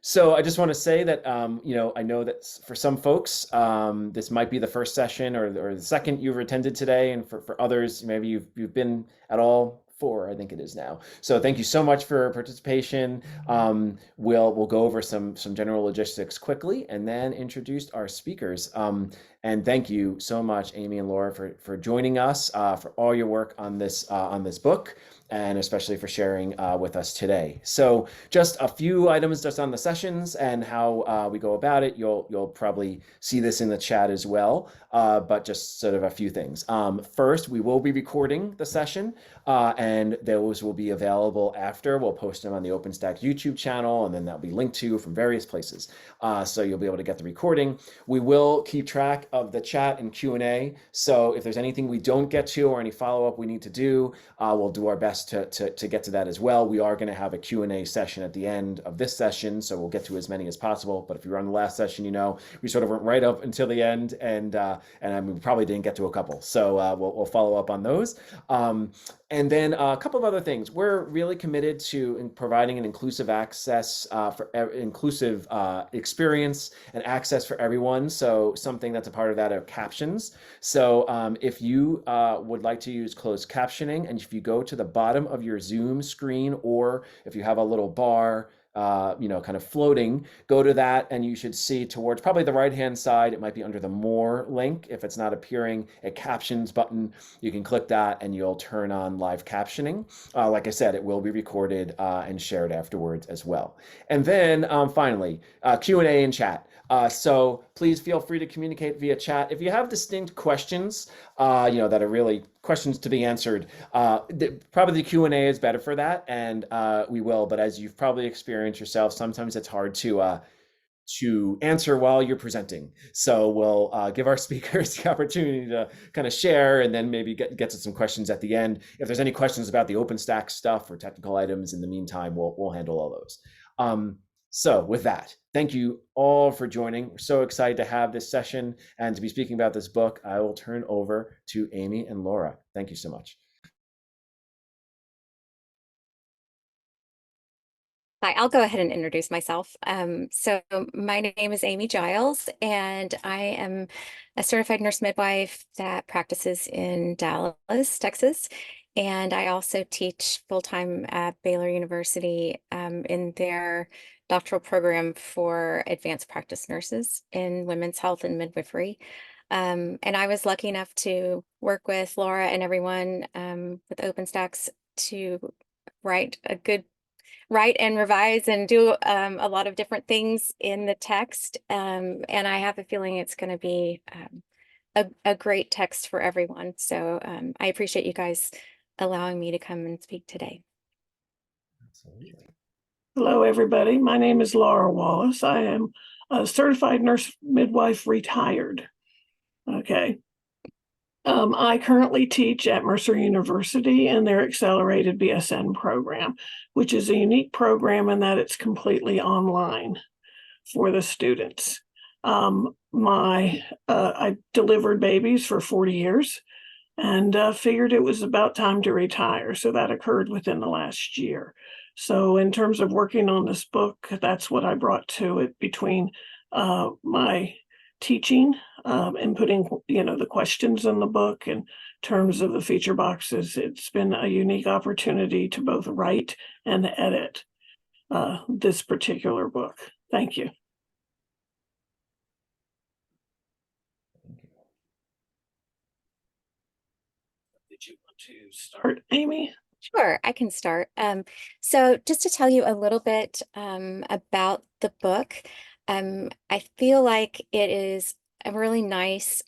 So I just want to say that I know that for some folks, this might be the first session or the second you've attended today, and for others, maybe you've been at all four, I think it is now. So thank you so much for participation. We'll go over some general logistics quickly, and then introduce our speakers. And thank you so much, Amy and Laura, for joining us, for all your work on this book, and especially for sharing with us today. So just a few items just on the sessions and how we go about it. You'll probably see this in the chat as well, but just sort of a few things. First, we will be recording the session, and those will be available after. We'll post them on the OpenStax YouTube channel, and then that'll be linked to from various places. So you'll be able to get the recording. We will keep track of the chat and Q&A. So if there's anything we don't get to or any follow-up we need to do, we'll do our best to get to that as well. We are going to have a Q&A session at the end of this session, so we'll get to as many as possible. But if you were on the last session, we sort of went right up until the end, and we probably didn't get to a couple. So we'll follow up on those. And then a couple of other things. We're really committed to providing an inclusive access inclusive experience and access for everyone. So something that's a part of that are captions. So if you would like to use closed captioning, and if you go to the bottom of your Zoom screen, or if you have a little bar kind of floating, go to that, and you should see towards probably the right-hand side, it might be under the More link. If it's not appearing, a Captions button, you can click that and you'll turn on live captioning. Like I said, it will be recorded and shared afterwards as well. And then finally, Q&A and chat. So please feel free to communicate via chat. If you have distinct questions, that are really questions to be answered, probably the Q&A is better for that, and we will. But as you've probably experienced yourself, sometimes it's hard to answer while you're presenting. So we'll give our speakers the opportunity to kind of share, and then maybe get to some questions at the end. If there's any questions about the OpenStax stuff or technical items in the meantime, we'll handle all those. So with that, thank you all for joining. We're so excited to have this session and to be speaking about this book. I will turn over to Amy and Laura. Thank you so much. Hi, I'll go ahead and introduce myself. So my name is Amy Giles, and I am a certified nurse midwife that practices in Dallas, Texas. And I also teach full-time at Baylor University in their doctoral program for advanced practice nurses in women's health and midwifery. And I was lucky enough to work with Laura and everyone with OpenStax to write and revise and do a lot of different things in the text. And I have a feeling it's going to be a great text for everyone. So I appreciate you guys allowing me to come and speak today. Absolutely. Hello, everybody. My name is Laura Wallace. I am a certified nurse midwife retired. Okay. I currently teach at Mercer University in their accelerated BSN program, which is a unique program in that it's completely online for the students. I delivered babies for 40 years and figured it was about time to retire. So that occurred within the last year. So in terms of working on this book, that's what I brought to it, between my teaching and putting, the questions in the book in terms of the feature boxes. It's been a unique opportunity to both write and edit this particular book. Thank you. Did you want to start, Amy? Sure, I can start. So just to tell you a little bit about the book, I feel like it is a really nice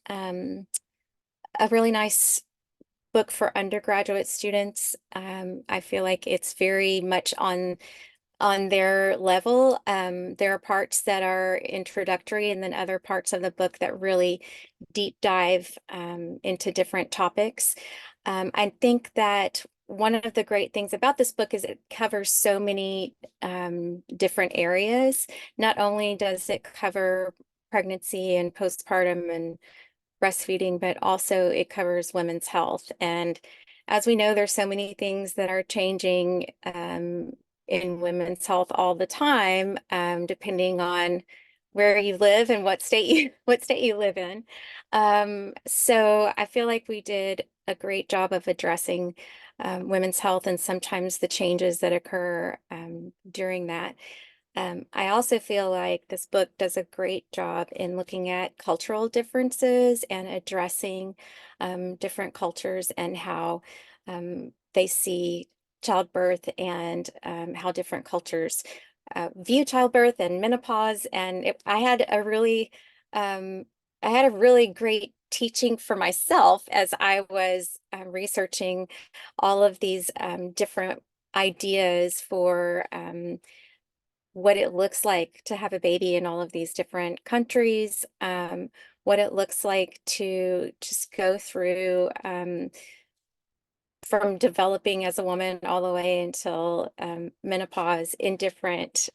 book for undergraduate students. I feel like it's very much on their level. There are parts that are introductory, and then other parts of the book that really deep dive into different topics. I think that one of the great things about this book is it covers so many different areas. Not only does it cover pregnancy and postpartum and breastfeeding, but also it covers women's health. And as we know, there's so many things that are changing in women's health all the time, depending on where you live and what state you live in. So I feel like we did a great job of addressing women's health and sometimes the changes that occur during that. I also feel like this book does a great job in looking at cultural differences and addressing different cultures and how they see childbirth and how different cultures view childbirth and menopause. And I had a really great teaching for myself as I was researching all of these different ideas for what it looks like to have a baby in all of these different countries, what it looks like to just go through from developing as a woman all the way until menopause in different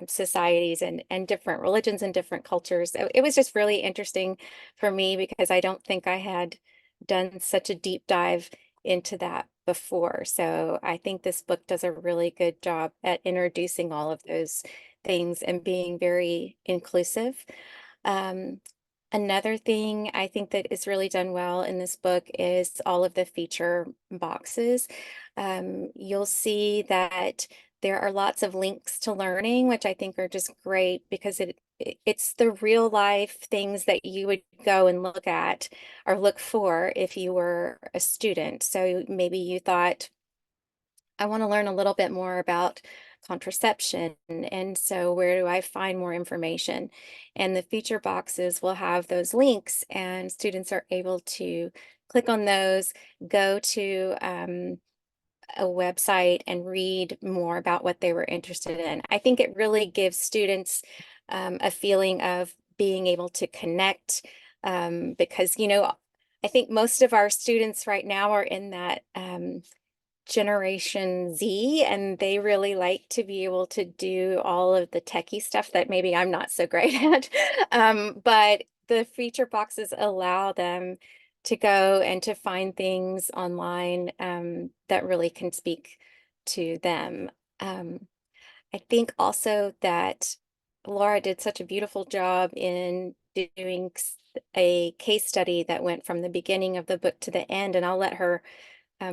societies and different religions and different cultures. It was just really interesting for me because I don't think I had done such a deep dive into that before. So I think this book does a really good job at introducing all of those things and being very inclusive. Um, Another thing I think that is really done well in this book is all of the feature boxes. You'll see that there are lots of links to learning, which I think are just great because it's the real life things that you would go and look at or look for if you were a student. So maybe you thought, I want to learn a little bit more about contraception. And so where do I find more information? And the feature boxes will have those links and students are able to click on those, go to a website and read more about what they were interested in. I think it really gives students a feeling of being able to connect because, I think most of our students right now are in that Generation Z, and they really like to be able to do all of the techie stuff that maybe I'm not so great at. But the feature boxes allow them to go and to find things online that really can speak to them. I think also that Laura did such a beautiful job in doing a case study that went from the beginning of the book to the end, and I'll let her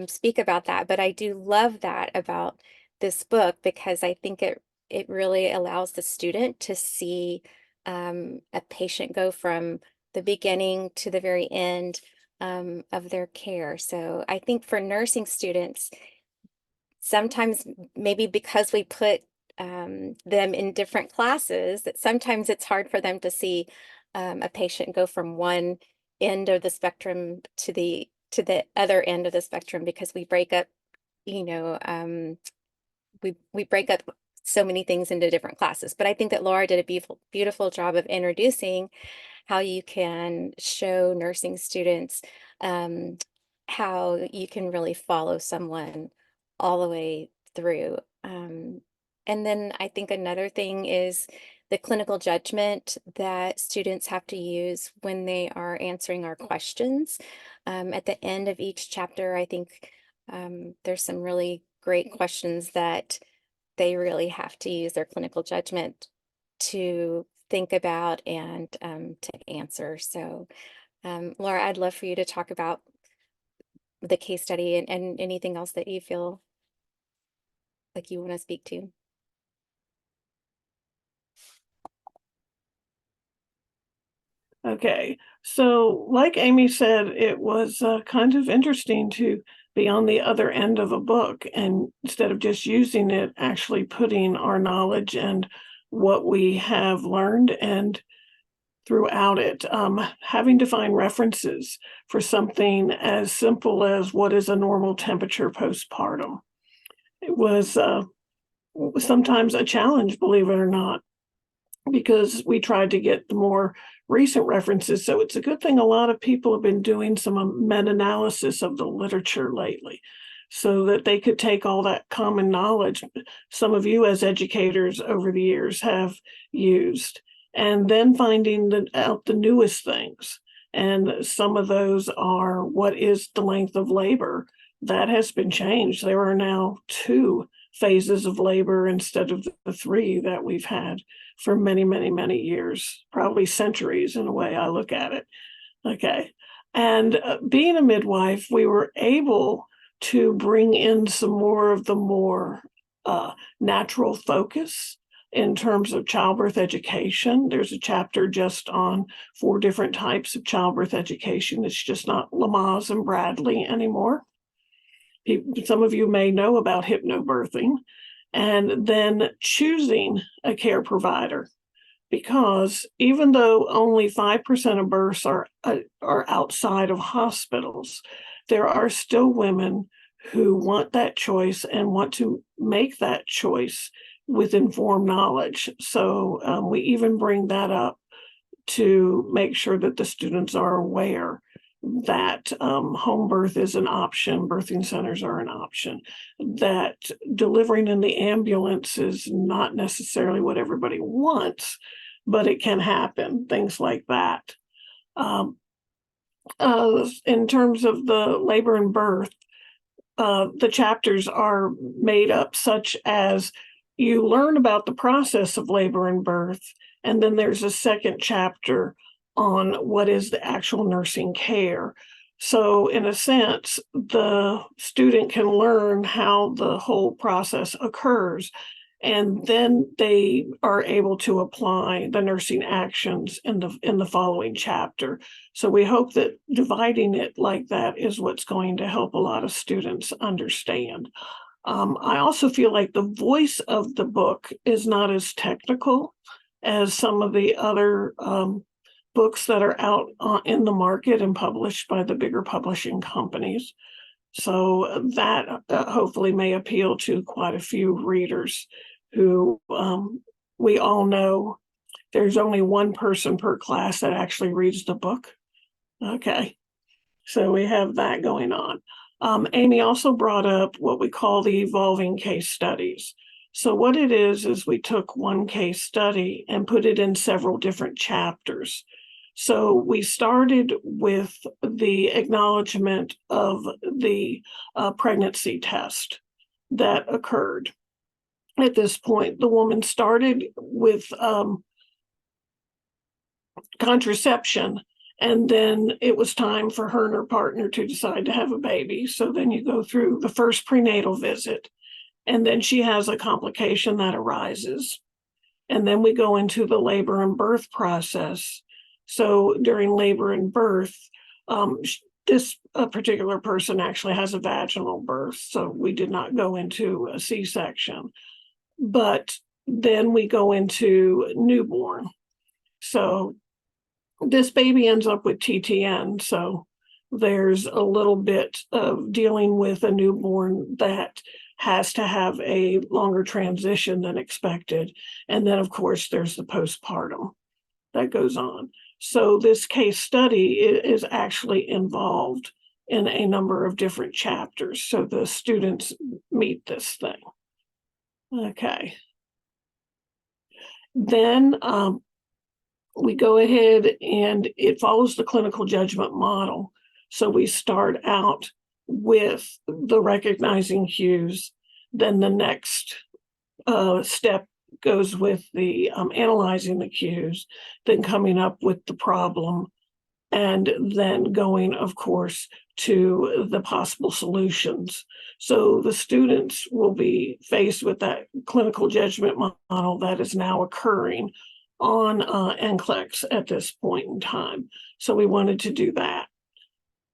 speak about that. But I do love that about this book because I think it really allows the student to see a patient go from the beginning to the very end of their care. So I think for nursing students, sometimes maybe because we put them in different classes, that sometimes it's hard for them to see a patient go from one end of the spectrum to the other end of the spectrum because we break up, we break up so many things into different classes. But I think that Laura did a beautiful job of introducing how you can show nursing students how you can really follow someone all the way through. And then I think another thing is the clinical judgment that students have to use when they are answering our questions. At the end of each chapter, I think there's some really great questions that they really have to use their clinical judgment to think about and to answer. So, Laura, I'd love for you to talk about the case study and anything else that you feel like you want to speak to. Okay, so like Amy said, it was kind of interesting to be on the other end of a book and instead of just using it, actually putting our knowledge and what we have learned and throughout it, having to find references for something as simple as what is a normal temperature postpartum. It was sometimes a challenge, believe it or not, because we tried to get the more recent references. So it's a good thing a lot of people have been doing some meta-analysis of the literature lately so that they could take all that common knowledge some of you as educators over the years have used, and then finding out the newest things. And some of those are, what is the length of labor? That has been changed. There are now 2 phases of labor instead of the 3 that we've had for many, many, many years, probably centuries in a way I look at it. Okay. And being a midwife, we were able to bring in some more of the more natural focus in terms of childbirth education. There's a chapter just on 4 different types of childbirth education. It's just not Lamaze and Bradley anymore. Some of you may know about hypnobirthing, and then choosing a care provider, because even though only 5% of births are outside of hospitals, there are still women who want that choice and want to make that choice with informed knowledge. So we even bring that up to make sure that the students are aware that home birth is an option, birthing centers are an option, that delivering in the ambulance is not necessarily what everybody wants, but it can happen, things like that. In terms of the labor and birth, the chapters are made up such as you learn about the process of labor and birth, and then there's a second chapter on what is the actual nursing care. So in a sense, the student can learn how the whole process occurs, and then they are able to apply the nursing actions in the following chapter. So we hope that dividing it like that is what's going to help a lot of students understand. I also feel like the voice of the book is not as technical as some of the other books that are out in the market and published by the bigger publishing companies. So that hopefully may appeal to quite a few readers who we all know there's only one person per class that actually reads the book. Okay, so we have that going on. Amy also brought up what we call the evolving case studies. So what it is we took one case study and put it in several different chapters. So we started with the acknowledgement of the pregnancy test that occurred. At this point, the woman started with contraception, and then it was time for her and her partner to decide to have a baby. So then you go through the first prenatal visit, and then she has a complication that arises. And then we go into the labor and birth process. So during labor and birth, this particular person actually has a vaginal birth, so we did not go into a C-section. But then we go into newborn. So this baby ends up with TTN, so there's a little bit of dealing with a newborn that has to have a longer transition than expected. And then, of course, there's the postpartum that goes on. So this case study is actually involved in a number of different chapters. So the students meet this thing. Okay. Then we go ahead and it follows the clinical judgment model. So we start out with the recognizing cues. Then the next step goes with the analyzing the cues, then coming up with the problem, and then going, of course, to the possible solutions. So the students will be faced with that clinical judgment model that is now occurring on NCLEX at this point in time. So we wanted to do that.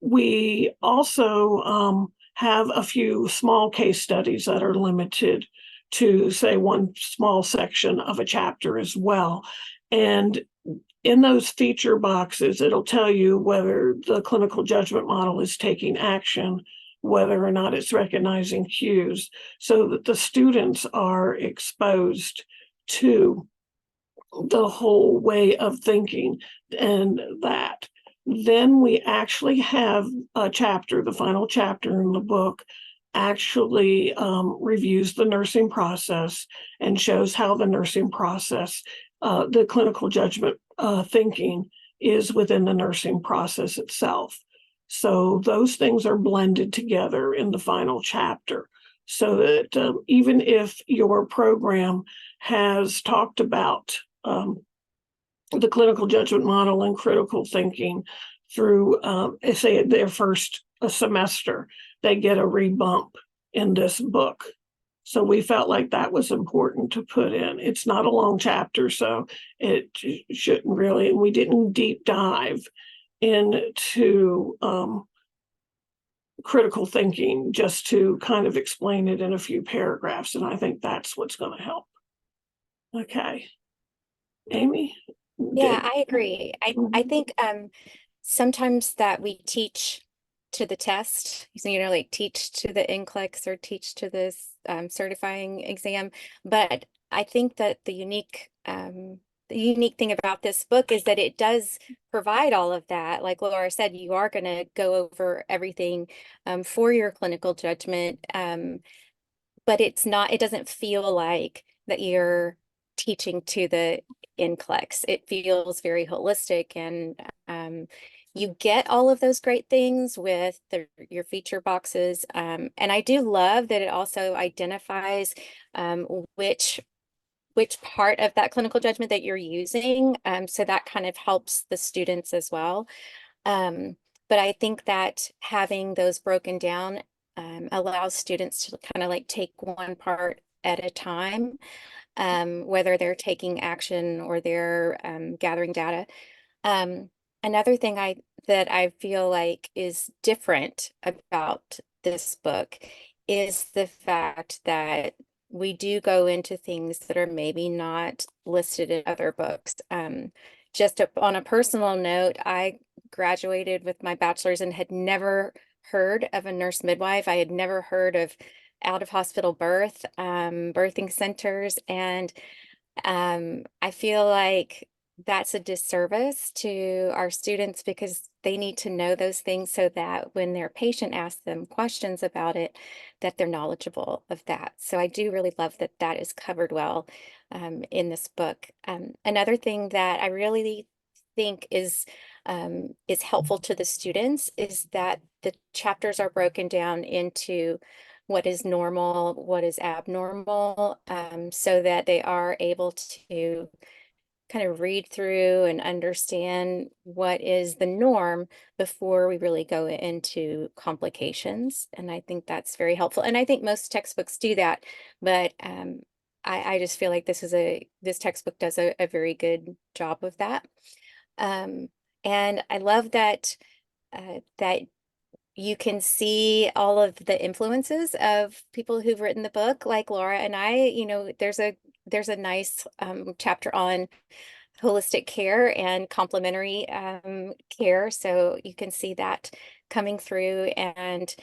We also have a few small case studies that are limited to, say, one small section of a chapter as well. And in those feature boxes, it'll tell you whether the clinical judgment model is taking action, whether or not it's recognizing cues, so that the students are exposed to the whole way of thinking and that. Then we actually have a chapter, the final chapter in the book, actually reviews the nursing process and shows how the nursing process, the clinical judgment thinking is within the nursing process itself. So those things are blended together in the final chapter. so that even if your program has talked about the clinical judgment model and critical thinking through, say, their first semester, they get a rebump in this book. So we felt like that was important to put in. It's not a long chapter, so it shouldn't really, and we didn't deep dive into critical thinking, just to kind of explain it in a few paragraphs. And I think that's what's going to help. Okay. Amy? Yeah, I agree. I think sometimes that we teach to the test, like teach to the NCLEX or teach to this certifying exam. But I think that the unique thing about this book is that it does provide all of that. Like Laura said, you are going to go over everything for your clinical judgment. But it doesn't feel like that you're teaching to the NCLEX. It feels very holistic, and you get all of those great things with your feature boxes. And I do love that it also identifies which part of that clinical judgment that you're using. So that kind of helps the students as well. But I think that having those broken down allows students to kind of like take one part at a time, whether they're taking action or they're gathering data. Another thing that I feel like is different about this book is the fact that we do go into things that are maybe not listed in other books. Just on a personal note, I graduated with my bachelor's and had never heard of a nurse midwife. I had never heard of out of hospital birth, birthing centers. And I feel like that's a disservice to our students because they need to know those things so that when their patient asks them questions about it, that they're knowledgeable of that. So I do really love that that is covered well in this book. Another thing that I really think is helpful to the students is that the chapters are broken down into what is normal, what is abnormal, so that they are able to kind of read through and understand what is the norm before we really go into complications. And I think that's very helpful. And I think most textbooks do that, but I just feel like this textbook does a very good job of that. And I love that that you can see all of the influences of people who've written the book, like Laura and I. There's a nice chapter on holistic care and complementary care. So you can see that coming through, and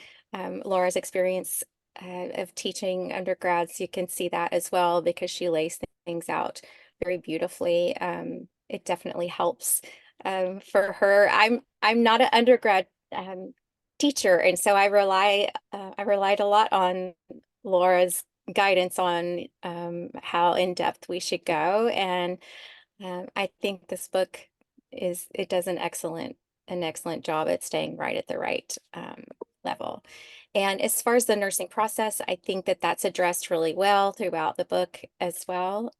Laura's experience of teaching undergrads, you can see that as well because she lays things out very beautifully. It definitely helps for her. I'm not an undergrad teacher, and so I relied a lot on Laura's guidance on how in depth we should go, and I think this book does an excellent job at staying right at the right level. And as far as the nursing process, I think that that's addressed really well throughout the book as well.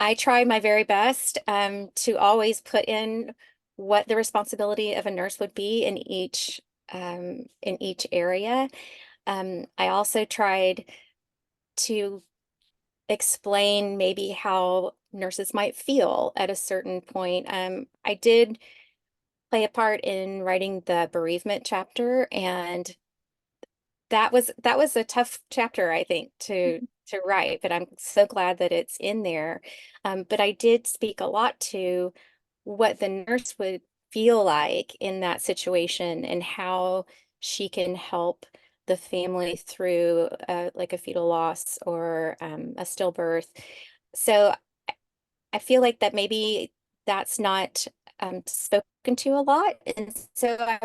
I try my very best to always put in what the responsibility of a nurse would be in each area. I also tried to explain maybe how nurses might feel at a certain point. I did play a part in writing the bereavement chapter, and that was a tough chapter, I think, to write, but I'm so glad that it's in there. But I did speak a lot to what the nurse would feel like in that situation and how she can help the family through like a fetal loss or a stillbirth. So I feel like that maybe that's not spoken to a lot. And so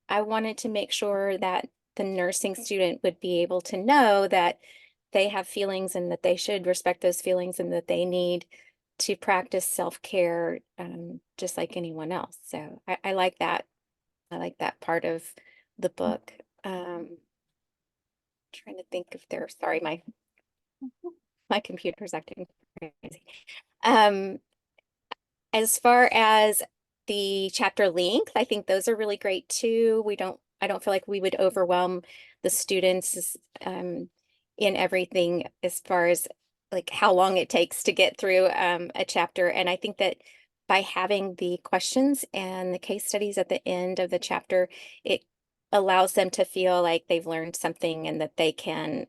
I wanted to make sure that the nursing student would be able to know that they have feelings and that they should respect those feelings and that they need to practice self-care just like anyone else. So I like that. I like that part of the book. trying to think if they're, sorry, my computer's acting crazy. As far as the chapter length, I think those are really great too. I don't feel like we would overwhelm the students in everything as far as like how long it takes to get through a chapter. And I think that by having the questions and the case studies at the end of the chapter, it allows them to feel like they've learned something and that they can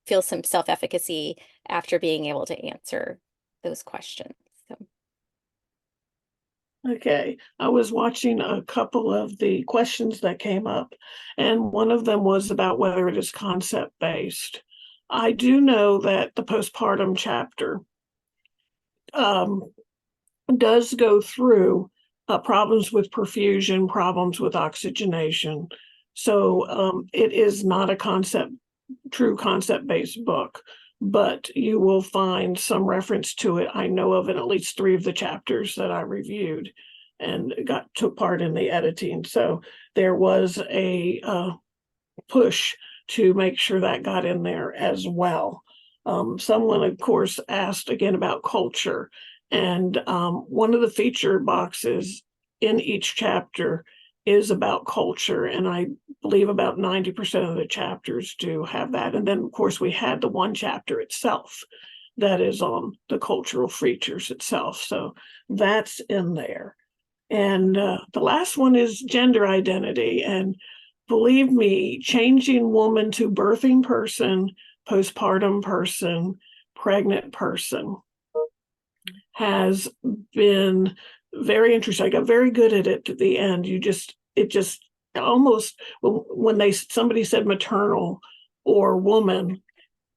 feel some self-efficacy after being able to answer those questions. So. Okay, I was watching a couple of the questions that came up, and one of them was about whether it is concept-based. I do know that the postpartum chapter does go through problems with perfusion, problems with oxygenation. So it is not a true concept-based book, but you will find some reference to it. I know of in at least 3 of the chapters that I reviewed and took part in the editing. So there was a push to make sure that got in there as well. Someone, of course, asked again about culture, and one of the feature boxes in each chapter is about culture, and I believe about 90% of the chapters do have that. And then, of course, we had the one chapter itself that is on the cultural features itself. So that's in there. And the last one is gender identity. And believe me, changing woman to birthing person, postpartum person, pregnant person has been very interesting. I got very good at it at the end. It just almost, when somebody said maternal or woman,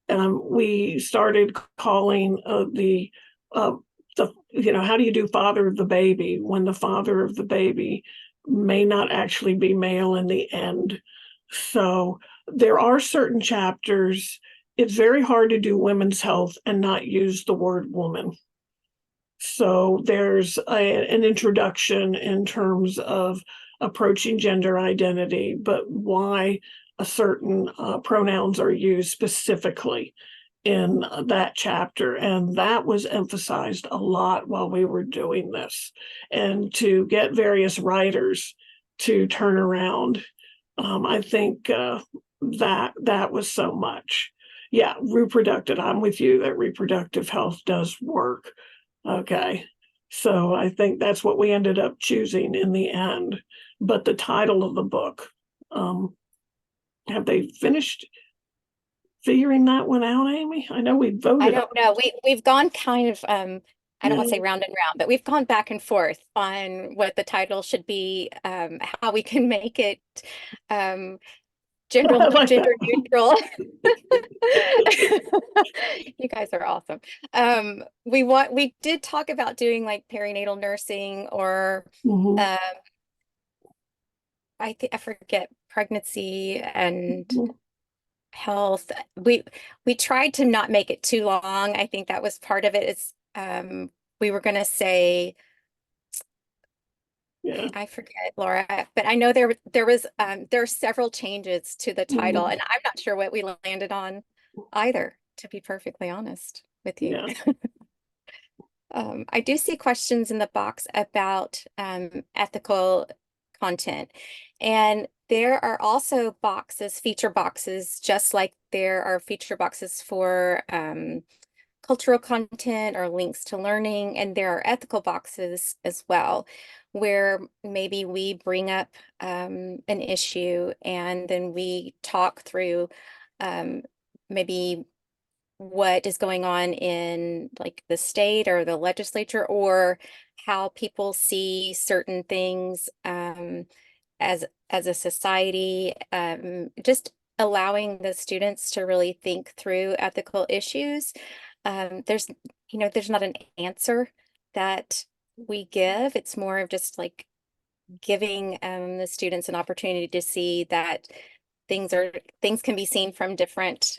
we started calling how do you do father of the baby when the father of the baby may not actually be male in the end. So there are certain chapters, it's very hard to do women's health and not use the word woman. So there's an introduction in terms of approaching gender identity, but why a certain pronouns are used specifically in that chapter. And that was emphasized a lot while we were doing this. And to get various writers to turn around, I think that was so much. Yeah, reproductive. I'm with you that reproductive health does work. Okay. So I think that's what we ended up choosing in the end. But the title of the book, have they finished figuring that one out, Amy? I know we voted. I don't know. We've gone kind of I don't want to say round and round, but we've gone back and forth on what the title should be, how we can make it gender neutral. You guys are awesome. We did talk about doing like perinatal nursing or I forget, pregnancy and health. We tried to not make it too long. I think that was part of it. Is we were going to say, I forget, Laura, but I know there are several changes to the title, and I'm not sure what we landed on either, to be perfectly honest with you. I do see questions in the box about ethical content, and there are also feature boxes, just like there are feature boxes for cultural content or links to learning, and there are ethical boxes as well, where maybe we bring up an issue and then we talk through maybe what is going on in like the state or the legislature, or how people see certain things as a society, just allowing the students to really think through ethical issues. There's not an answer that we give. It's more of just like giving the students an opportunity to see that things can be seen from different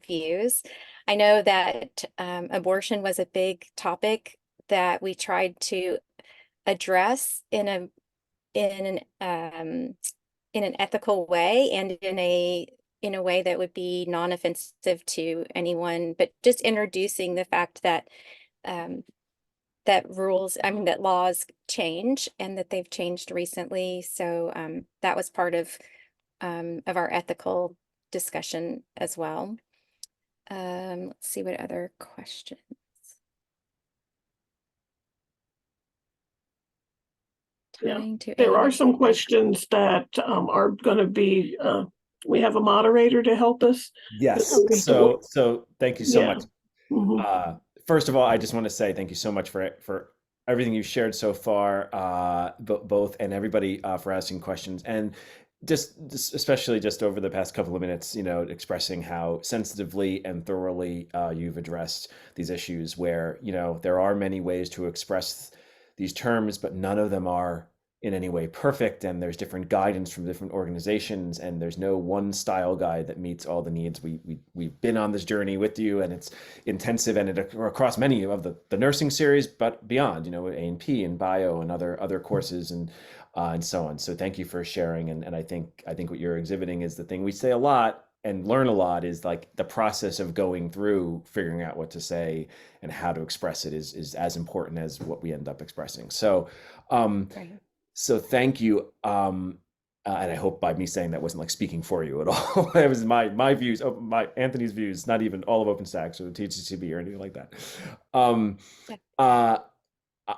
views. I know that abortion was a big topic that we tried to address in an ethical way and in a in a way that would be non-offensive to anyone, but just introducing the fact that that that laws change and that they've changed recently. So that was part of our ethical discussion as well. Let's see what other questions. Yeah, Trying to there aim are at some questions that are going to be, we have a moderator to help us. Yes. So thank you so Yeah. much. Mhm. First of all, I just want to say thank you so much for everything you've shared so far, both and everybody for asking questions, and just especially just over the past couple of minutes, expressing how sensitively and thoroughly you've addressed these issues, where there are many ways to express these terms, but none of them are in any way perfect, and there's different guidance from different organizations, and there's no one style guide that meets all the needs. We've been on this journey with you, and it's intensive, and across many of the nursing series, but beyond, A&P and bio and other courses and so on. So thank you for sharing, and I think what you're exhibiting is the thing we say a lot and learn a lot, is like the process of going through figuring out what to say and how to express it is as important as what we end up expressing. So Right. so thank you. And I hope by me saying that wasn't like speaking for you at all. It was my views, my Anthony's views, not even all of OpenStax or the TCCB or anything like that. Um, Yeah.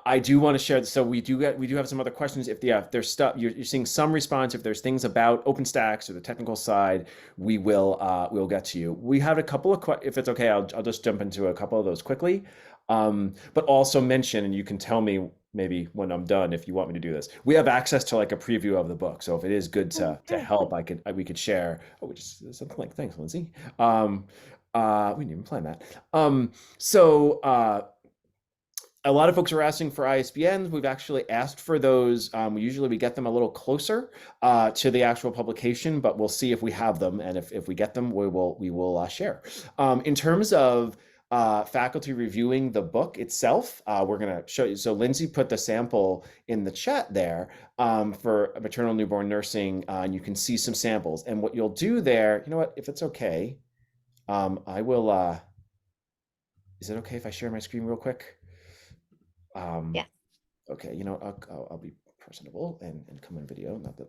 I do want to share. So we do have some other questions. If there's stuff you're seeing some response, if there's things about OpenStax or the technical side, we'll get to you. We have a couple of if it's okay, I'll just jump into a couple of those quickly. But also mention, and you can tell me maybe when I'm done if you want me to do this. We have access to like a preview of the book, so if it is good to help, we could share. Oh, we just something like thanks, Lindsay. We didn't even plan that. A lot of folks are asking for ISBNs. We've actually asked for those. We get them a little closer to the actual publication, but we'll see if we have them, and if we get them, we will share. In terms of faculty reviewing the book itself, we're going to show you. So Lindsay put the sample in the chat there for Maternal-Newborn Nursing, and you can see some samples. And what you'll do there, you know what, if it's okay, I will. Is it okay if I share my screen real quick? Yeah. Okay, I'll be personable and come in video. Not that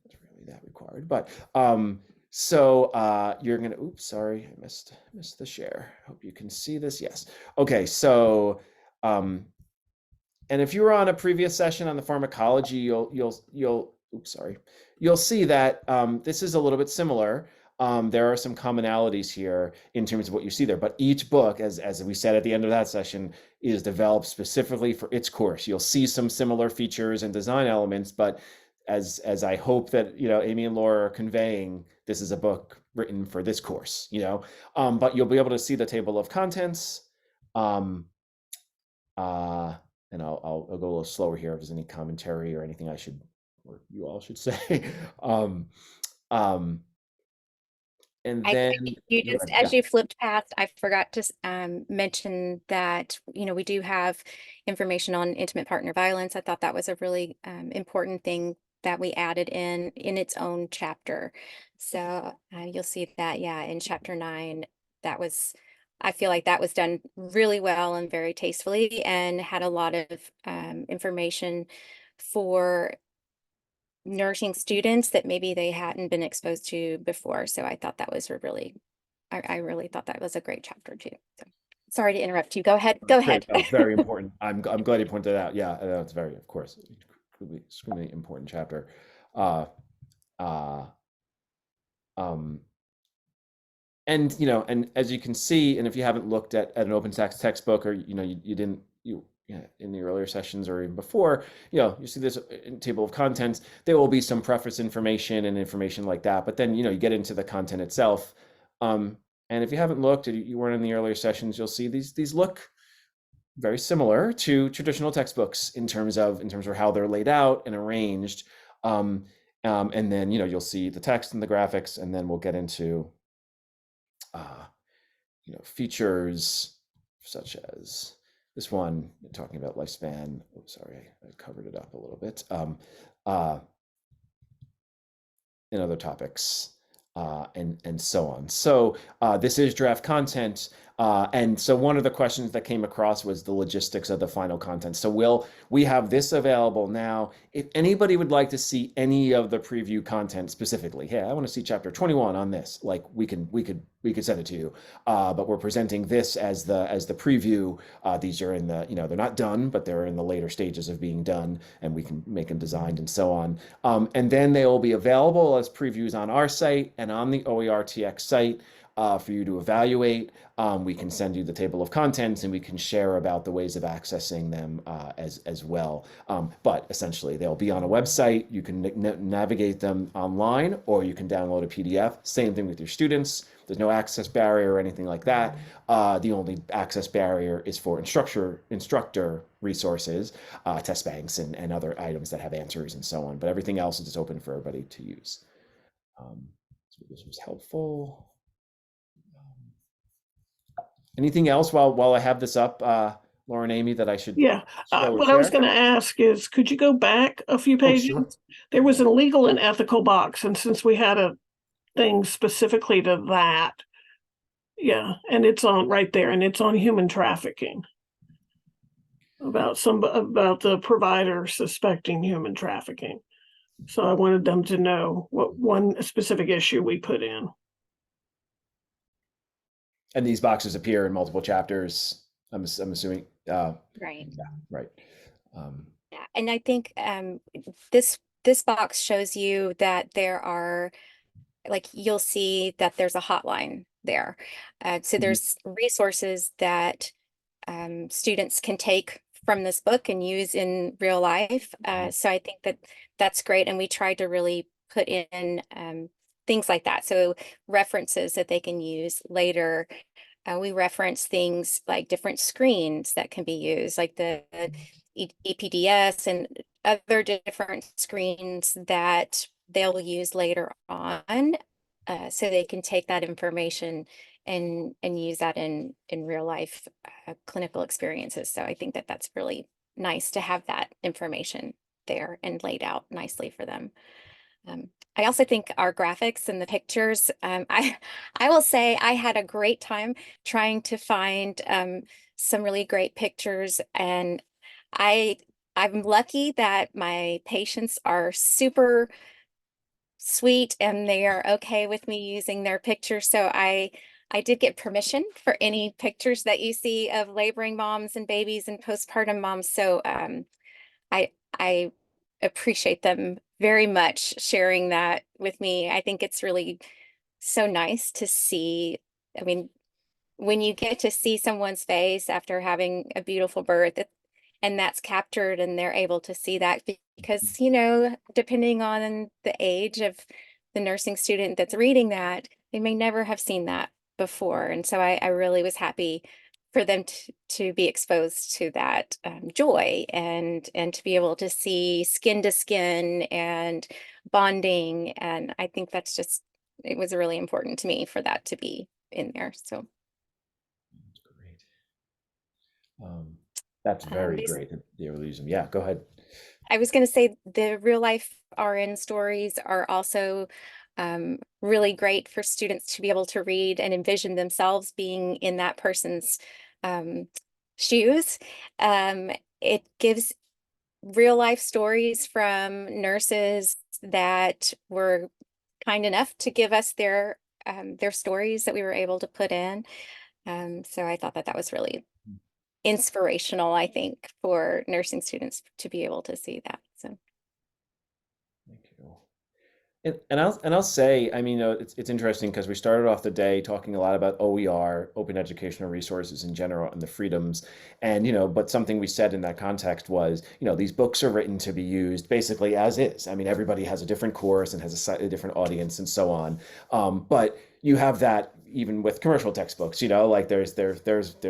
it's really that required, but you're gonna. Oops, sorry, I missed the share. Hope you can see this. Yes. Okay, so and if you were on a previous session on the pharmacology, oops, sorry, you'll see that this is a little bit similar. There are some commonalities here in terms of what you see there, but each book, as we said at the end of that session, is developed specifically for its course. You'll see some similar features and design elements, but as I hope that Amy and Laura are conveying, this is a book written for this course. But you'll be able to see the table of contents. And I'll go a little slower here if there's any commentary or anything or you all should say. And then you just, as you flipped past, I forgot to mention that, we do have information on intimate partner violence. I thought that was a really important thing that we added in its own chapter. So you'll see that, yeah, in chapter 9, I feel like that was done really well and very tastefully, and had a lot of information for nursing students that maybe they hadn't been exposed to before. So I thought that was I really thought that was a great chapter too. So sorry to interrupt you. Go ahead. Go ahead. No, very important. I'm glad you pointed it out. Yeah, it's very, of course, extremely important chapter. And and as you can see, and if you haven't looked at an OpenStax textbook, or you didn't in the earlier sessions or even before, you see this table of contents. There will be some preface information and information like that, but then you get into the content itself. And if you haven't looked, or you weren't in the earlier sessions, you'll see these look very similar to traditional textbooks in terms of how they're laid out and arranged. And then you'll see the text and the graphics, and then we'll get into features such as this one talking about lifespan. Oh, sorry, I covered it up a little bit. And other topics. and so on. So this is draft content. And so one of the questions that came across was the logistics of the final content. So we have this available now. If anybody would like to see any of the preview content specifically, hey, I want to see chapter 21 on this, like we could send it to you. But we're presenting this as the preview. These are in the, they're not done, but they're in the later stages of being done, and we can make them designed and so on. And then they will be available as previews on our site and on the OERTX site for you to evaluate. We can send you the table of contents, and we can share about the ways of accessing them as well. But essentially, they'll be on a website. You can navigate them online, or you can download a PDF. Same thing with your students. There's no access barrier or anything like that. The only access barrier is for instructor resources, test banks, and other items that have answers and so on. But everything else is just open for everybody to use. So this was helpful. Anything else while I have this up, Laura and Amy, that I should Yeah. show or What I was share? going to ask is, could you go back a few Oh, pages? sure. There was a legal and ethical box, and since we had a thing specifically to that, yeah, and it's on right there, and it's on human trafficking, about the provider suspecting human trafficking. So I wanted them to know what one specific issue we put in. And these boxes appear in multiple chapters, I'm assuming. Right. Yeah, right. Yeah, and I think this box shows you that there are, like, you'll see that there's a hotline there. So Mhm. there's resources that students can take from this book and use in real life. So I think that that's great, and we tried to really put in things like that. So references that they can use later. We reference things like different screens that can be used, like the EPDS and other different screens that they'll use later on, so they can take that information and use that in real life clinical experiences. So I think that that's really nice to have that information there and laid out nicely for them. I also think our graphics and the pictures, I will say I had a great time trying to find some really great pictures, and I'm lucky that my patients are super sweet and they are okay with me using their pictures. So I did get permission for any pictures that you see of laboring moms and babies and postpartum moms. So I appreciate them very much sharing that with me. I think it's really so nice to see. I mean, when you get to see someone's face after having a beautiful birth, and that's captured and they're able to see that, because, depending on the age of the nursing student that's reading that, they may never have seen that before. And so I really was happy for them to be exposed to that joy and to be able to see skin to skin and bonding. And I think it was really important to me for that to be in there. So That's great. That's very great that they were using. Yeah, go ahead. I was going to say the real life RN stories are also really great for students to be able to read and envision themselves being in that person's shoes. It gives real life stories from nurses that were kind enough to give us their stories that we were able to put in. So I thought that was really inspirational, I think, for nursing students to be able to see that. So Thank you. And I'll say, I mean, it's interesting because we started off the day talking a lot about OER, open educational resources in general, and the freedoms. And, but something we said in that context was, these books are written to be used basically as is. I mean, everybody has a different course and has a slightly different audience and so on. But you have that even with commercial textbooks, like there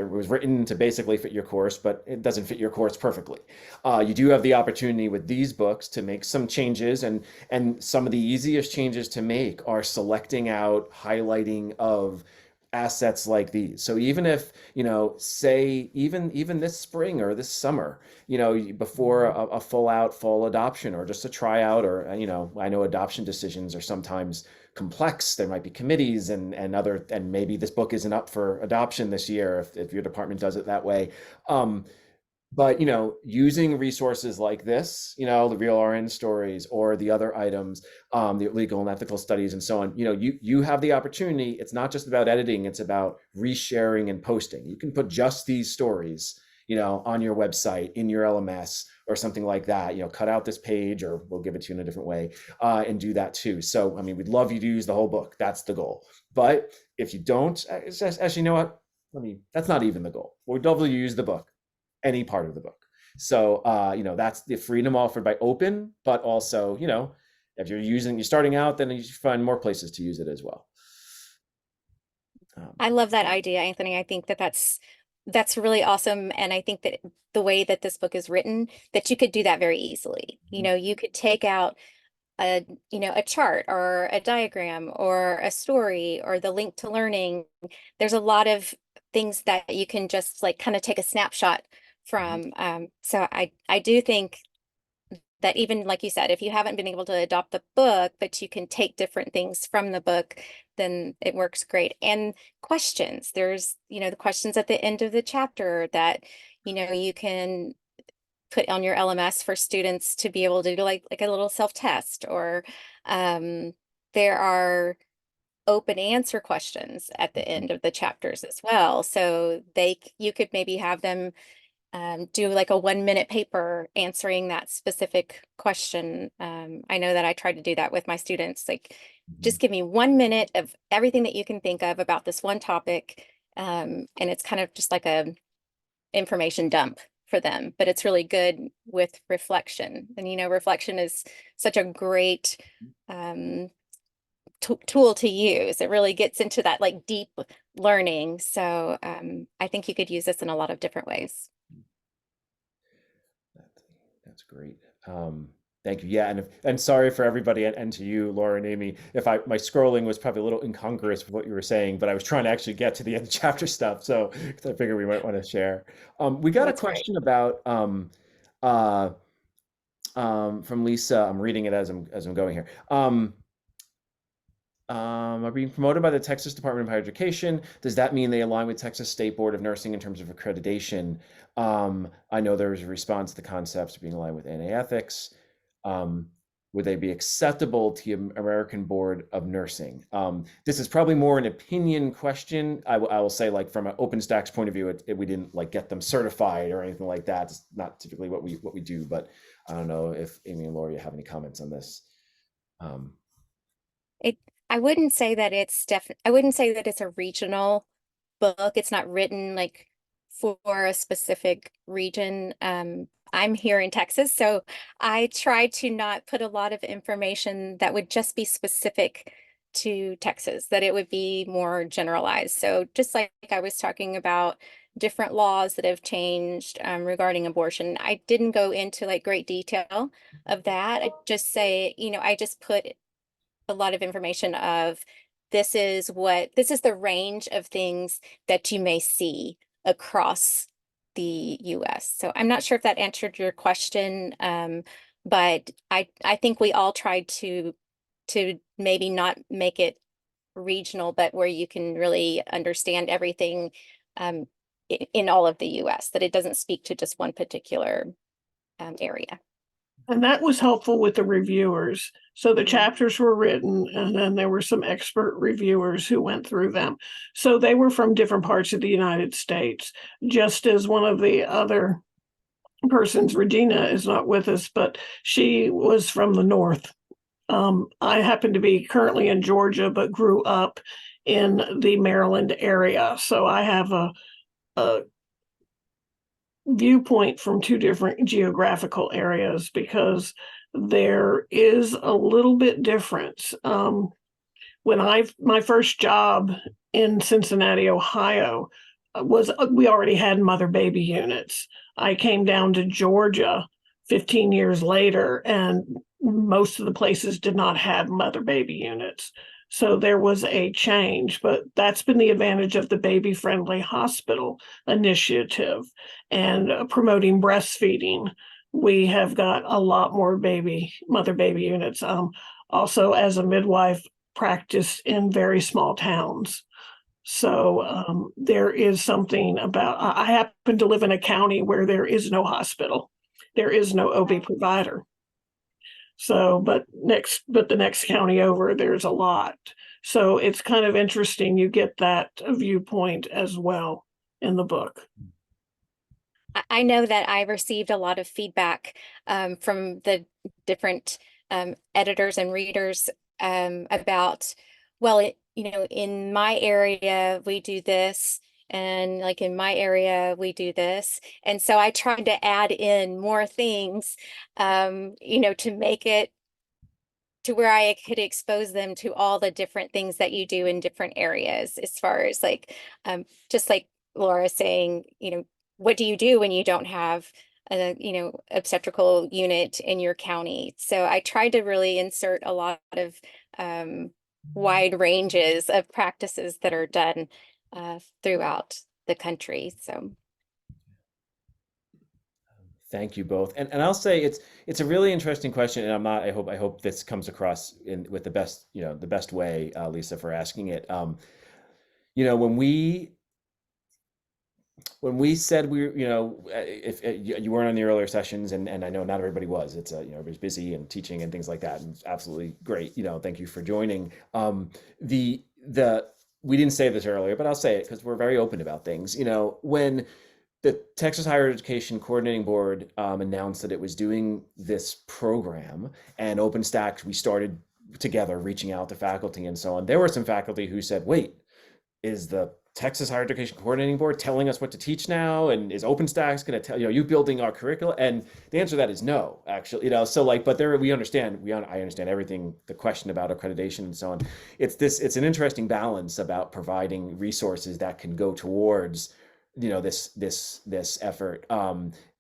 was written to basically fit your course, but it doesn't fit your course perfectly. You do have the opportunity with these books to make some changes, and some of the easiest changes to make are selecting out, highlighting of assets like these. So even if, say even this spring or this summer, before a full out fall adoption or just a tryout, or, I know adoption decisions are sometimes complex. There might be committees and maybe this book isn't up for adoption this year if your department does it that way. But using resources like this, the real RN stories or the other items, the legal and ethical studies and so on, you have the opportunity. It's not just about editing, it's about resharing and posting. You can put just these stories, on your website, in your LMS or something like that, cut out this page, or we'll give it to you in a different way, and do that too. So, we'd love you to use the whole book. That's the goal. But if you don't, actually, you know what? That's not even the goal. We'd love you to use the book, any part of the book. So, that's the freedom offered by Open, but also, if you're starting out, then you should find more places to use it as well. I love that idea, Anthony. I think that's really awesome. And I think that the way that this book is written, that you could do that very easily. You could take out a chart or a diagram or a story or the link to learning. There's a lot of things that you can just kind of take a snapshot from. So I do think that even like you said, if you haven't been able to adopt the book, but you can take different things from the book, then it works great. And questions, there's, the questions at the end of the chapter that, you can put on your LMS for students to be able to do like a little self-test, or there are open answer questions at the end of the chapters as well. So you could maybe have them do like a 1-minute paper answering that specific question. I know that I tried to do that with my students, just give me 1 minute of everything that you can think of about this one topic. And it's kind of just like a information dump for them, but it's really good with reflection. And, reflection is such a great tool to use. It really gets into that deep learning. So I think you could use this in a lot of different ways. That's great. Thank you. Yeah, and sorry for everybody, and to you, Laura and Amy, if my scrolling was probably a little incongruous with what you were saying, but I was trying to actually get to the end of chapter stuff, so I figured we might want to share. We got a question about from Lisa. I'm reading it as I'm going here. Are being promoted by the Texas Department of Higher Education. Does that mean they align with Texas State Board of Nursing in terms of accreditation? I know there was a response to the concepts of being aligned with NA ethics. Would they be acceptable to the American Board of Nursing? This is probably more an opinion question. I will say, from an OpenStax point of view, we didn't get them certified or anything like that. It's not typically what we do, but I don't know if Amy and Laura, you have any comments on this. I wouldn't say that I wouldn't say that it's a regional book. It's not written for a specific region. I'm here in Texas, so I try to not put a lot of information that would just be specific to Texas, that it would be more generalized. So just like I was talking about different laws that have changed regarding abortion, I didn't go into great detail of that. I just say, I just put a lot of information of this is the range of things that you may see across the US. So I'm not sure if that answered your question, but I think we all tried to maybe not make it regional, but where you can really understand everything in all of the US, that it doesn't speak to just one particular area. And that was helpful with the reviewers. So the chapters were written, and then there were some expert reviewers who went through them. So they were from different parts of the United States, just as one of the other persons, Regina, is not with us, but she was from the North. I happen to be currently in Georgia, but grew up in the Maryland area. So I have a viewpoint from two different geographical areas, because there is a little bit difference. When my first job in Cincinnati, Ohio, we already had mother baby units. I came down to Georgia 15 years later, and most of the places did not have mother baby units. So there was a change, but that's been the advantage of the Baby Friendly Hospital initiative and promoting breastfeeding. We have got a lot more mother baby units. Also, as a midwife, practice in very small towns. So there is something about, I happen to live in a county where there is no hospital. There is no OB provider. So, but the next county over, there's a lot. So it's kind of interesting. You get that viewpoint as well in the book. I know that I received a lot of feedback from the different editors and readers about, well, in my area, we do this, and like in my area, we do this. And so I tried to add in more things, to make it to where I could expose them to all the different things that you do in different areas, as far as like, just like Laura saying, what do you do when you don't have a, obstetrical unit in your county? So I tried to really insert a lot of wide ranges of practices that are done throughout the country. So Thank you both. And I'll say it's a really interesting question, and I hope this comes across with the best, the best way, Lisa, for asking it. When we said if you weren't on the earlier sessions, and I know not everybody was, it's everybody's busy and teaching and things like that, and it's absolutely great. Thank you for joining. The we didn't say this earlier, but I'll say it because we're very open about things. When the Texas Higher Education Coordinating Board announced that it was doing this program, and OpenStax, we started together reaching out to faculty and so on. There were some faculty who said, wait, is the Texas Higher Education Coordinating Board telling us what to teach now? And is OpenStax going to tell, you building our curricula? And the answer to that is no, actually, so but I understand everything, the question about accreditation and so on. It's an interesting balance about providing resources that can go towards this effort,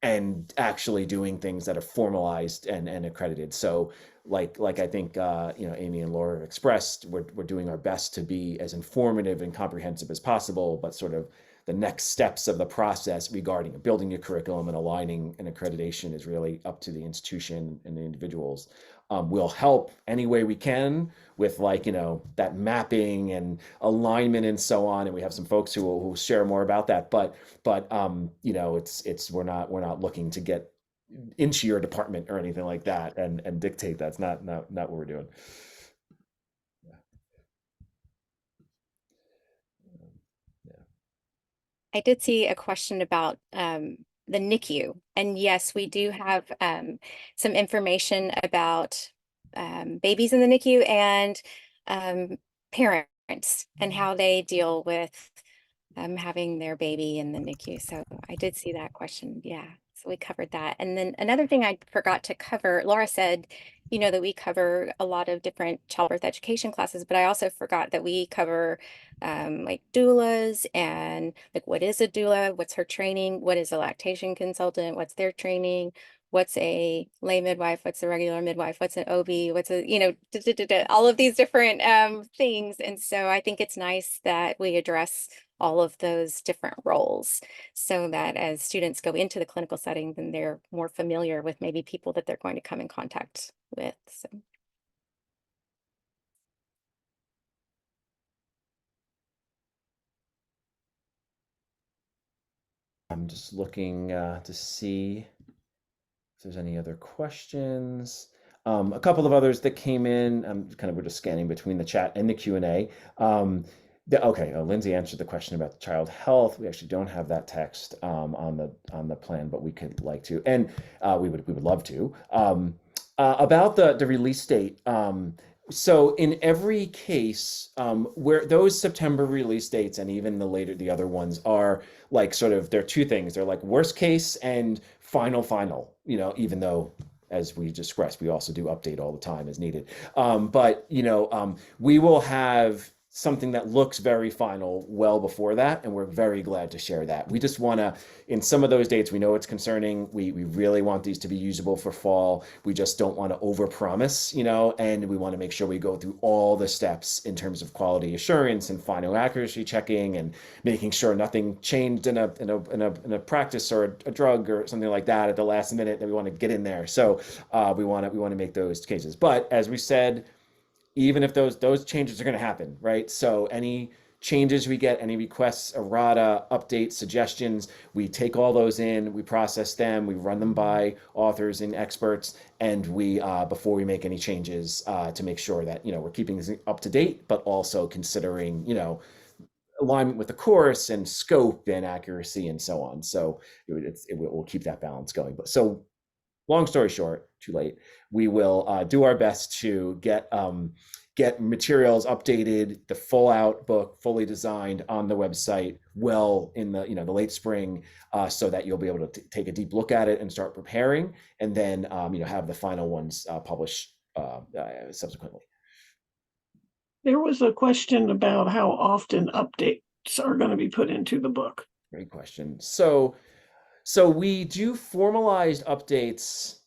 and actually doing things that are formalized and accredited. So like I think Amy and Laura expressed, we're doing our best to be as informative and comprehensive as possible, but sort of the next steps of the process regarding building a curriculum and aligning an accreditation is really up to the institution and the individuals. We'll help any way we can with that mapping and alignment and so on. And we have some folks who will share more about that. But we're not looking to get into your department or anything like that and dictate. That's not what we're doing. I did see a question about the NICU. And yes, we do have some information about babies in the NICU and parents and how they deal with having their baby in the NICU. So I did see that question. Yeah. So we covered that. And then another thing I forgot to cover, Laura said, that we cover a lot of different childbirth education classes, but I also forgot that we cover like doulas and like, what is a doula? What's her training? What is a lactation consultant? What's their training? What's a lay midwife? What's a regular midwife? What's an OB? What's all of these different things. And so I think it's nice that we address all of those different roles so that as students go into the clinical setting, then they're more familiar with maybe people that they're going to come in contact with. So. I'm just looking to see if there's any other questions. A couple of others that came in. We're just scanning between the chat and the Q&A. Lindsay answered the question about child health. We actually don't have that text on the plan, but we could like to, and we would love to. About the release date. So in every case, where those September release dates and even the other ones are like they're two things. They're like worst case and final, even though, as we discussed, we also do update all the time as needed. We will have something that looks very final well before that, and we're very glad to share that. We just want to, in some of those dates, we know it's concerning. We really want these to be usable for fall. We just don't want to overpromise, and we want to make sure we go through all the steps in terms of quality assurance and final accuracy checking and making sure nothing changed in a practice or a drug or something like that at the last minute that we want to get in there. So we want to make those cases. But as we said, even if those changes are going to happen, right? So any changes we get, any requests, errata, updates, suggestions, we take all those in, we process them, we run them by authors and experts, and we before we make any changes to make sure that we're keeping this up to date, but also considering alignment with the course and scope and accuracy and so on. So it will keep that balance going. But so long story short, too late. We will do our best to get materials updated, the full out book, fully designed on the website, well in the the late spring, so that you'll be able to take a deep look at it and start preparing, and then have the final ones published subsequently. There was a question about how often updates are going to be put into the book. Great question. So we do formalized updates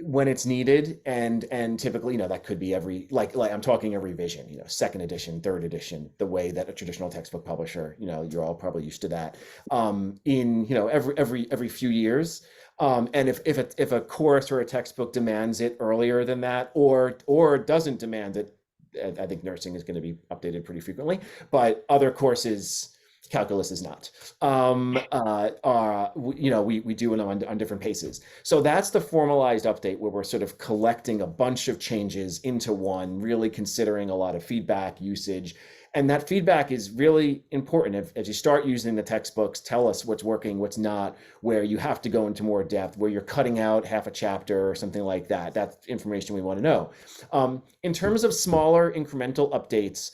when it's needed, and typically that could be every like I'm talking every revision, second edition, third edition, the way that a traditional textbook publisher, you're all probably used to that, in every few years. And if a course or a textbook demands it earlier than that, or doesn't demand it, I think nursing is going to be updated pretty frequently, but other courses, calculus is not. We do them on different paces. So that's the formalized update, where we're sort of collecting a bunch of changes into one, really considering a lot of feedback, usage. And that feedback is really important. As you start using the textbooks, tell us what's working, what's not, where you have to go into more depth, where you're cutting out half a chapter or something like that. That's information we want to know. In terms of smaller incremental updates,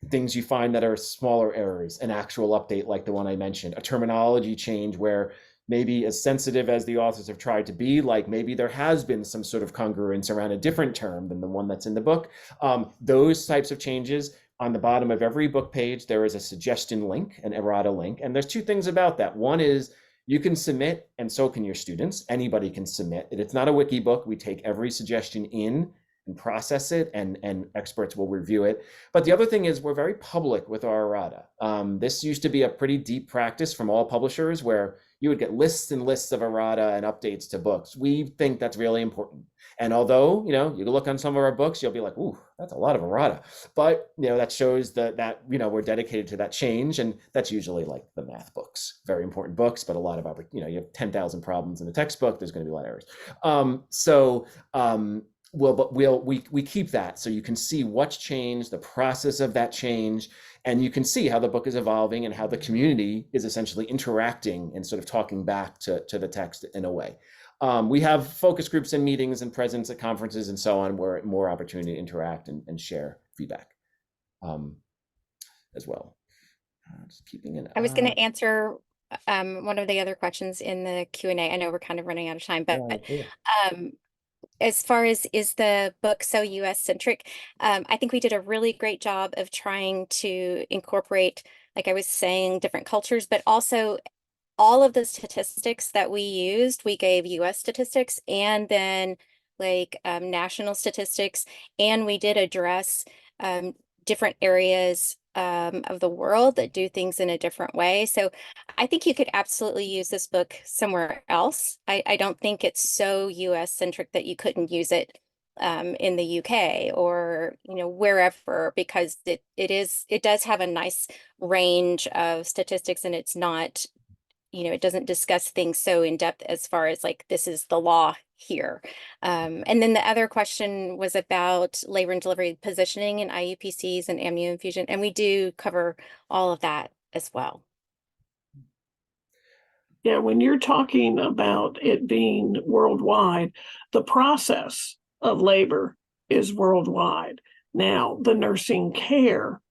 things you find that are smaller errors, an actual update like the one I mentioned, a terminology change where maybe, as sensitive as the authors have tried to be, like maybe there has been some sort of congruence around a different term than the one that's in the book. Those types of changes. On the bottom of every book page, there is a suggestion link, an errata link. And there's two things about that. One is you can submit, and so can your students. Anybody can submit. It's not a wiki book. We take every suggestion in and process it, and experts will review it. But the other thing is we're very public with our errata. This used to be a pretty deep practice from all publishers, where you would get lists and lists of errata and updates to books. We think that's really important. And although, you look on some of our books, you'll be like, ooh, that's a lot of errata. But, that shows that we're dedicated to that change. And that's usually like the math books, very important books, but a lot of, you have 10,000 problems in a textbook, there's going to be a lot of errors. We keep that, so you can see what's changed, the process of that change, and you can see how the book is evolving and how the community is essentially interacting and sort of talking back to the text in a way. We have focus groups and meetings and presence at conferences and so on, where more opportunity to interact and share feedback as well. Just keeping an I was going to answer one of the other questions in the Q&A. I know we're kind of running out of time, but as far as, is the book so US centric? I think we did a really great job of trying to incorporate, like I was saying, different cultures, but also all of the statistics that we used, we gave US statistics and then like national statistics, and we did address different areas of the world that do things in a different way. So I think you could absolutely use this book somewhere else. I don't think it's so US centric that you couldn't use it in the UK or wherever, because it does have a nice range of statistics, and it's not, it doesn't discuss things so in depth as far as like, this is the law here. And then the other question was about labor and delivery positioning and IUPCs and amnio infusion. And we do cover all of that as well. Yeah, when you're talking about it being worldwide, the process of labor is worldwide. Now, the nursing care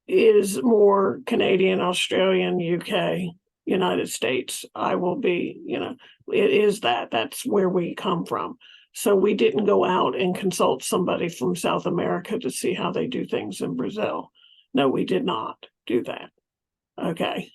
is more Canadian, Australian, UK, United States. I will be, it is that's where we come from. So we didn't go out and consult somebody from South America to see how they do things in Brazil. No, we did not do that. Okay.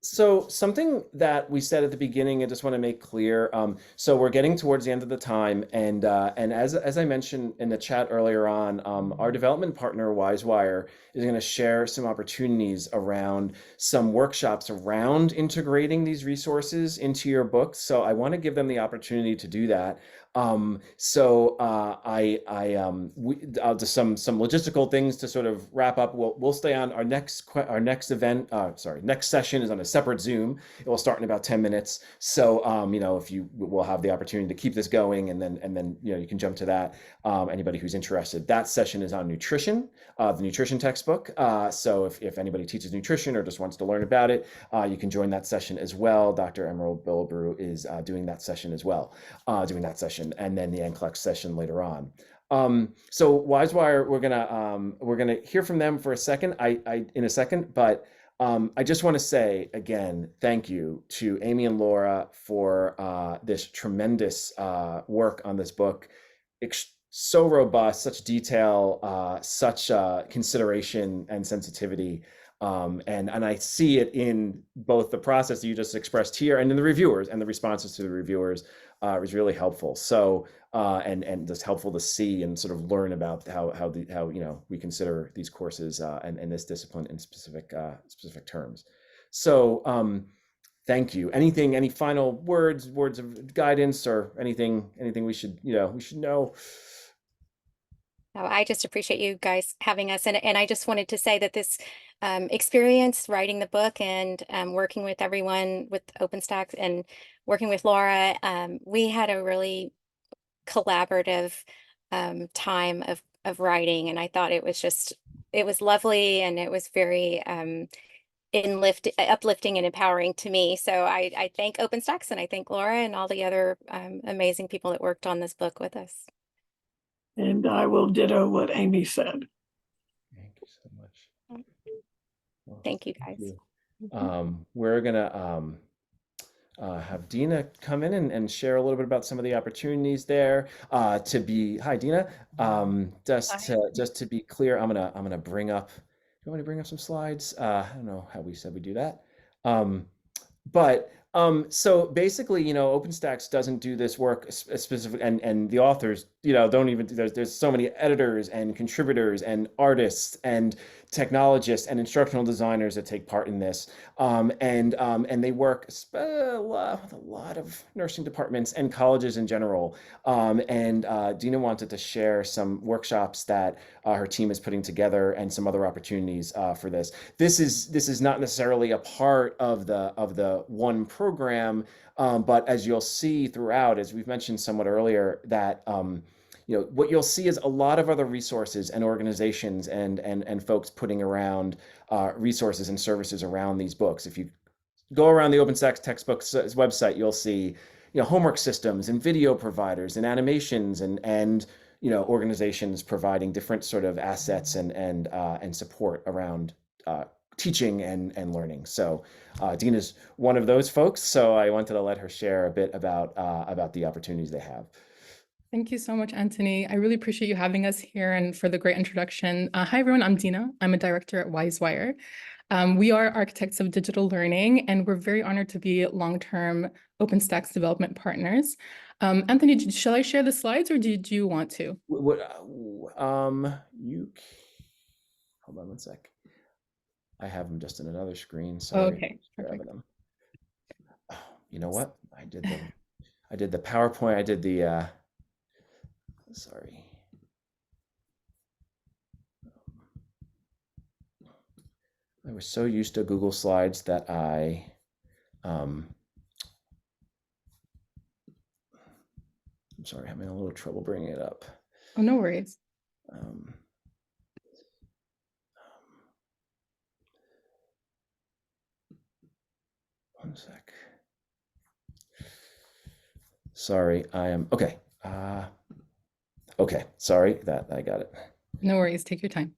So something that we said at the beginning, I just want to make clear. So we're getting towards the end of the time, and as I mentioned in the chat earlier on, our development partner WiseWire is going to share some opportunities around some workshops around integrating these resources into your books. So I want to give them the opportunity to do that. Just some logistical things to sort of wrap up. We'll stay on our next event. Next session is on a separate Zoom. It will start in about 10 minutes. So if we'll have the opportunity to keep this going, and then you can jump to that. Anybody who's interested, that session is on nutrition, the nutrition textbook. So if anybody teaches nutrition or just wants to learn about it, you can join that session as well. Dr. Emerald Billabrew is doing that session as well, and then the NCLEX session later on. So WiseWire, we're gonna hear from them for a second. In a second, but I just want to say again, thank you to Amy and Laura for this tremendous work on this book. So robust, such detail, such consideration and sensitivity. And I see it in both the process that you just expressed here and in the reviewers, and the responses to the reviewers was really helpful. So and just helpful to see and sort of learn about how we consider these courses and this discipline in specific terms. So thank you. Any final words of guidance, or anything we should know? No, I just appreciate you guys having us. And I just wanted to say that this experience writing the book and working with everyone with OpenStax and working with Laura, we had a really collaborative time of writing. And I thought it was lovely, and it was very uplifting and empowering to me. So I thank OpenStax, and I thank Laura and all the other amazing people that worked on this book with us. And I will ditto what Amy said. Thank you so much. Well, thank you, guys. We're gonna have Dina come in and share a little bit about some of the opportunities there. Hi, Dina. Just to be clear, I'm gonna bring up. Do you want me to bring up some slides? I don't know how we said we do that. So basically, OpenStax doesn't do this work specific, and the authors, don't even, there's so many editors and contributors and artists and technologists and instructional designers that take part in this. And they work with a lot of nursing departments and colleges in general. And Dina wanted to share some workshops that her team is putting together, and some other opportunities for this. This is not necessarily a part of the one program, but as you'll see throughout, as we've mentioned somewhat earlier, that what you'll see is a lot of other resources and organizations and folks putting around resources and services around these books. If you go around the OpenStax textbooks website, you'll see homework systems and video providers and animations and organizations providing different sort of assets and support around teaching and learning. So Dina's one of those folks, so I wanted to let her share a bit about the opportunities they have. Thank you so much, Anthony. I really appreciate you having us here and for the great introduction. Hi, everyone. I'm Dina. I'm a director at WiseWire. We are architects of digital learning, and we're very honored to be long-term OpenStax development partners. Anthony, shall I share the slides, or did you want to? Hold on one sec. I have them just in another screen. Sorry. Okay, perfect. Them. Oh, you know what? I did the PowerPoint. I did the sorry. I was so used to Google Slides that I'm sorry, having a little trouble bringing it up. Oh, no worries. One sec. Sorry, I am okay. Okay, sorry that I got it. No worries, take your time.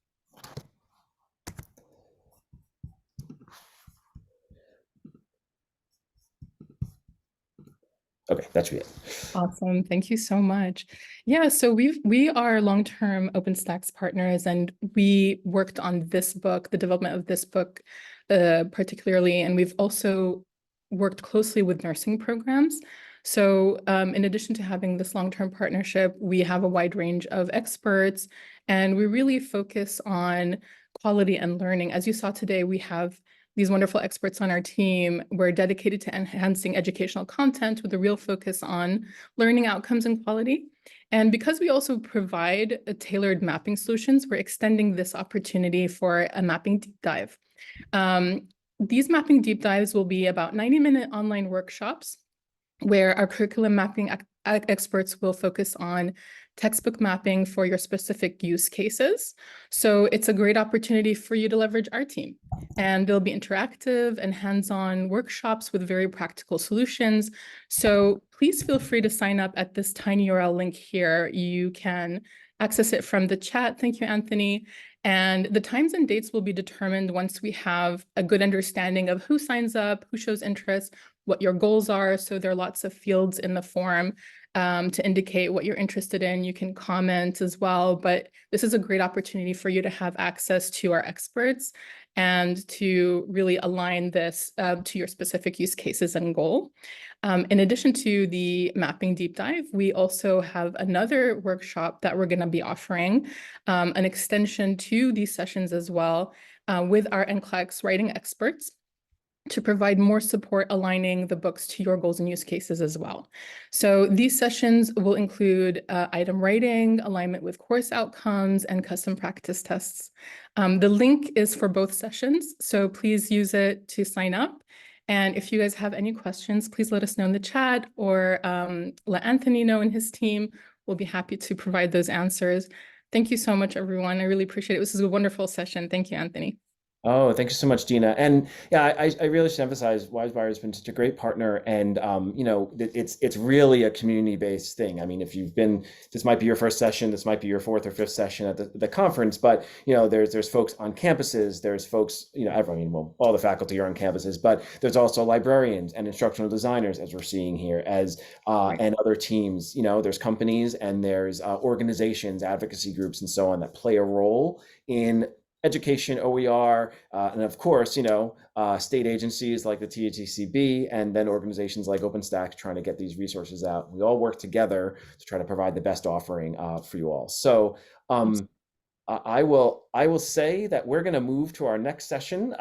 Okay, that should be it. Awesome. Thank you so much. Yeah, so we are long-term OpenStax partners, and we worked on this book, the development of this book particularly, and we've also worked closely with nursing programs. So in addition to having this long-term partnership, we have a wide range of experts, and we really focus on quality and learning. As you saw today, we have these wonderful experts on our team. We're dedicated to enhancing educational content with a real focus on learning outcomes and quality. And because we also provide tailored mapping solutions, we're extending this opportunity for a mapping deep dive. These mapping deep dives will be about 90-minute online workshops where our curriculum mapping experts will focus on textbook mapping for your specific use cases. So it's a great opportunity for you to leverage our team. And there'll be interactive and hands-on workshops with very practical solutions. So please feel free to sign up at this tiny URL link here. You can access it from the chat. Thank you, Anthony. And the times and dates will be determined once we have a good understanding of who signs up, who shows interest, what your goals are. So there are lots of fields in the form to indicate what you're interested in. You can comment as well, but this is a great opportunity for you to have access to our experts and to really align this to your specific use cases and goal. In addition to the mapping deep dive, we also have another workshop that we're going to be offering, an extension to these sessions as well, with our NCLEX writing experts, to provide more support aligning the books to your goals and use cases as well. So these sessions will include item writing, alignment with course outcomes, and custom practice tests. The link is for both sessions, so please use it to sign up. And if you guys have any questions, please let us know in the chat, or let Anthony know and his team. We'll be happy to provide those answers. Thank you so much, everyone. I really appreciate it. This is a wonderful session. Thank you, Anthony. Oh, thank you so much, Dina. And yeah, I really should emphasize WiseWire has been such a great partner, and it's really a community-based thing. I mean, if you've been, this might be your first session, this might be your fourth or fifth session at the conference, but there's folks on campuses, there's folks, all the faculty are on campuses, but there's also librarians and instructional designers, as we're seeing here, as and other teams. There's companies and there's organizations, advocacy groups, and so on that play a role in education, OER, and of course, state agencies like the THCB, and then organizations like OpenStax trying to get these resources out. We all work together to try to provide the best offering for you all. So I will say that we're going to move to our next session,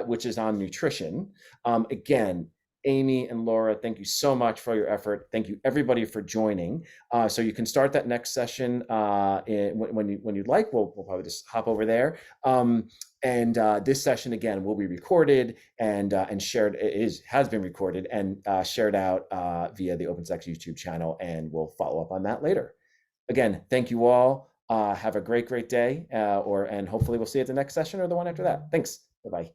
which is on nutrition. Again, Amy and Laura, thank you so much for your effort. Thank you everybody for joining. So you can start that next session when you'd like. We'll probably just hop over there. And this session again will be recorded and shared. Has been recorded and shared out via the OpenStax YouTube channel, and we'll follow up on that later. Again, thank you all. Have a great day, and hopefully we'll see you at the next session or the one after that. Thanks. Bye-bye.